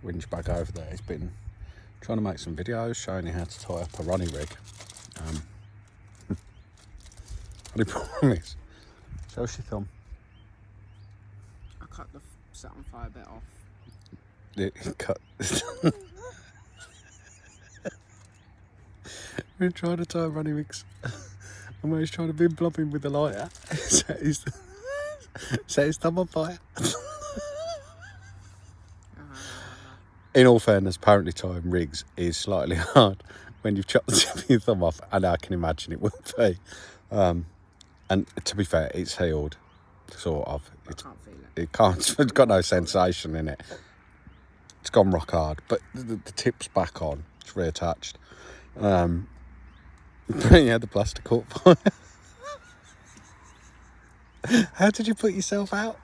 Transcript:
whinge bag over there. He's been trying to make some videos showing you how to tie up a Ronnie rig. Only problem is, show us your thumb. I cut the set on fire bit off. It cut. We're trying to tie Ronnie rigs. And when he's trying to be blobbing with the lighter, set his thumb on fire. In all fairness, apparently tying rigs is slightly hard when you've chopped the tip of your thumb off, and I can imagine it will be. And to be fair, it's healed, sort of. I can't feel it. It's got no sensation in it. It's gone rock hard, but the tip's back on. It's reattached. But yeah, the plaster caught fire. How did you put yourself out?